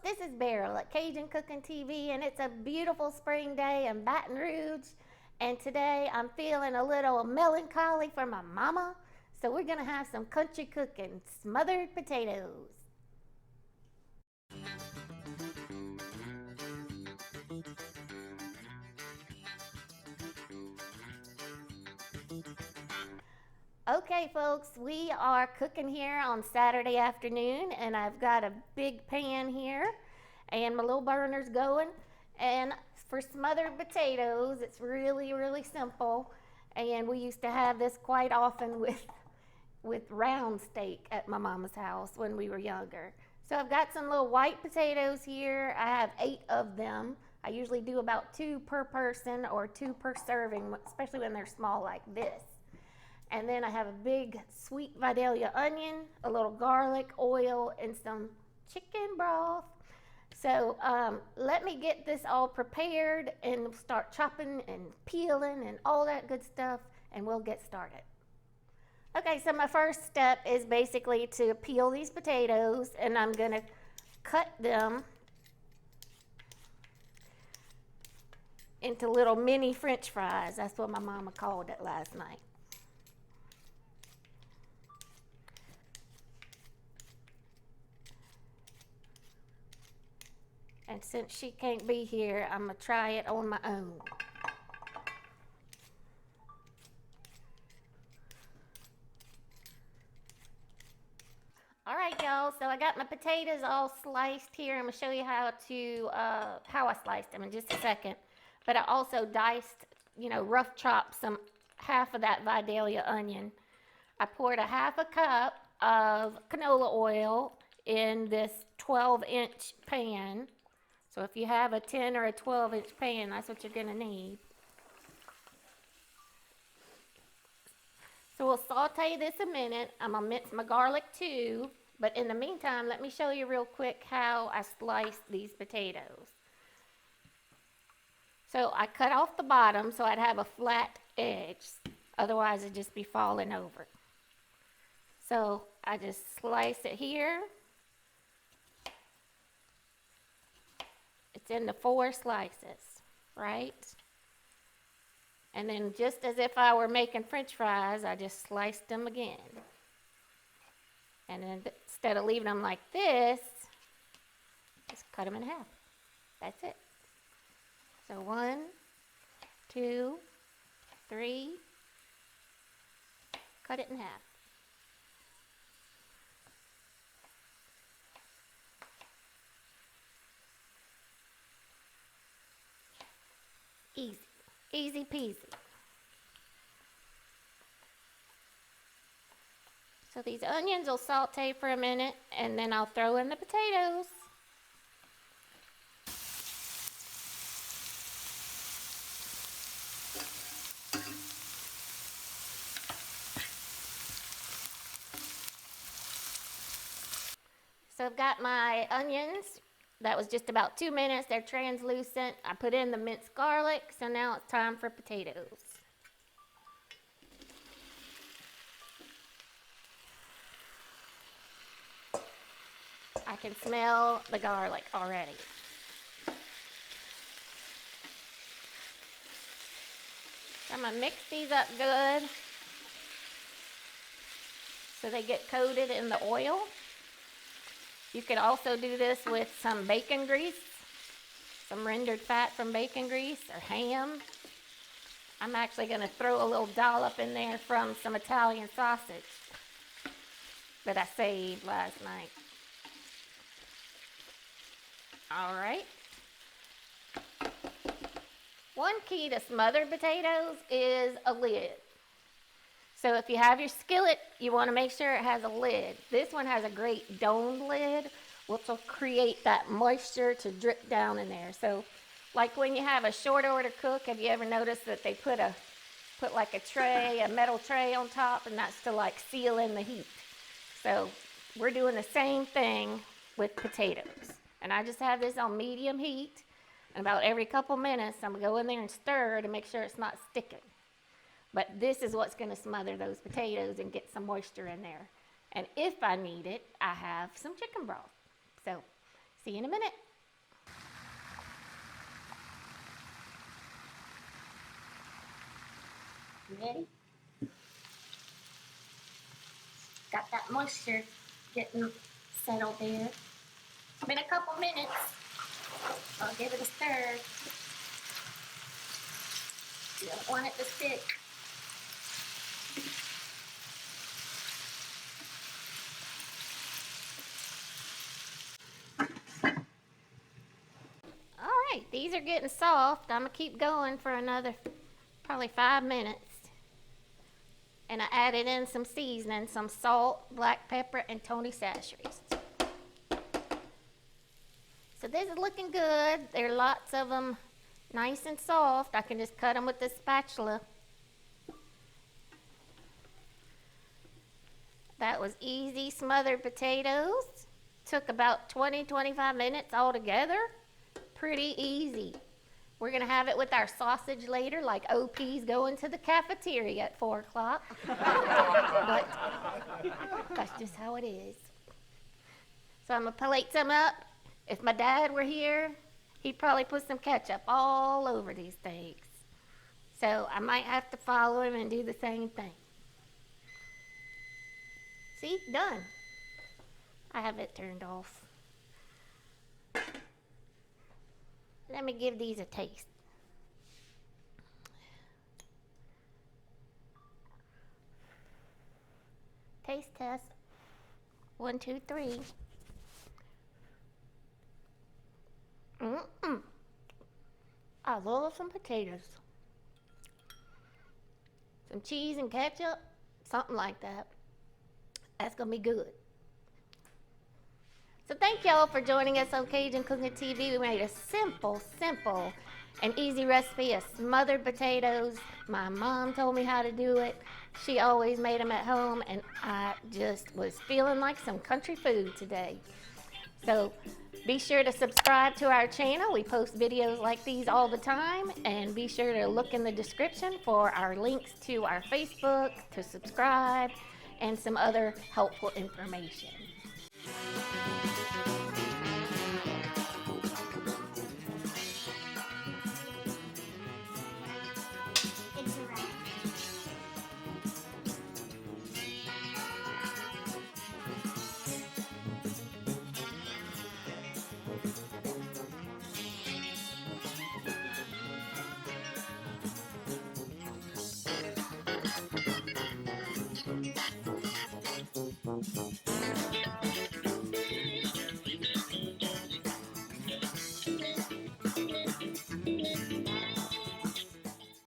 This is Beryl at Cajun Cooking TV, and it's a beautiful spring day in Baton Rouge. And today I'm feeling a little melancholy for my mama, so we're gonna have some country cooking, smothered potatoes. Okay, folks, we are cooking here on Saturday afternoon, and I've got a big pan here, and my little burner's going. And for smothered potatoes, it's really simple, and we used to have this quite often with round steak at my mama's house when we were younger. So I've got some little white potatoes here. I have 8 of them. I usually do about 2 per person or 2 per serving, especially when they're small like this. And then I have a big sweet Vidalia onion, a little garlic, oil, and some chicken broth. So let me get this all prepared and start chopping and peeling and all that good stuff, and we'll get started. Okay, so my first step is basically to peel these potatoes, and I'm gonna cut them into little mini French fries. That's what my mama called it last night. And since she can't be here, I'm gonna try it on my own. All right, y'all, so I got my potatoes all sliced here. I'm gonna show you how I sliced them in just a second. But I also diced, rough chopped half of that Vidalia onion. I poured a half a cup of canola oil in this 12-inch pan. So if you have a 10 or a 12-inch pan, that's what you're gonna need. So we'll saute this a minute. I'm gonna mince my garlic too, but in the meantime, let me show you real quick how I sliced these potatoes. So I cut off the bottom so I'd have a flat edge, otherwise it'd just be falling over. So I just slice it here. It's into 4 slices, right? And then just as if I were making French fries, I just sliced them again. And then instead of leaving them like this, just cut them in half. That's it. So 1, 2, 3, cut it in half. Easy, easy peasy. So these onions will saute for a minute, and then I'll throw in the potatoes. So I've got my onions. That was just about 2 minutes. They're translucent. I put in the minced garlic, so now it's time for potatoes. I can smell the garlic already. So I'm gonna mix these up good so they get coated in the oil. You could also do this with some bacon grease, some rendered fat from bacon grease or ham. I'm actually going to throw a little dollop in there from some Italian sausage that I saved last night. All right. One key to smothered potatoes is a lid. So if you have your skillet, you want to make sure it has a lid. This one has a great domed lid, which will create that moisture to drip down in there. So like when you have a short order cook, have you ever noticed that they put like a metal tray on top, and that's to like seal in the heat. So we're doing the same thing with potatoes. And I just have this on medium heat, and about every couple minutes, I'm gonna go in there and stir to make sure it's not sticking. But this is what's going to smother those potatoes and get some moisture in there. And if I need it, I have some chicken broth. So See you in a minute. You ready? Got that moisture getting settled there. In a couple minutes, I'll give it a stir. You don't want it to stick. All right, these are getting soft. I'm gonna keep going for another probably 5 minutes. And I added in some seasoning, some salt, black pepper, and Tony Chachere's. So this is looking good. There are lots of them nice and soft. I can just cut them with this spatula. That was easy smothered potatoes. Took about 20-25 minutes altogether. Pretty easy. We're gonna have it with our sausage later, like OP's going to the cafeteria at 4 o'clock. But that's just how it is. So I'm gonna plate some up. If my dad were here, he'd probably put some ketchup all over these things. So I might have to follow him and do the same thing. See, done. I have it turned off. Let me give these a taste. Taste test. 1, 2, 3. I love some potatoes. Some cheese and ketchup, something like that. That's gonna be good. So thank y'all for joining us on Cajun Cooking TV. We made a simple and easy recipe of smothered potatoes. My mom told me how to do it. She always made them at home, and I just was feeling like some country food today. So be sure to subscribe to our channel. We post videos like these all the time, and be sure to look in the description for our links to our Facebook, to subscribe, and some other helpful information.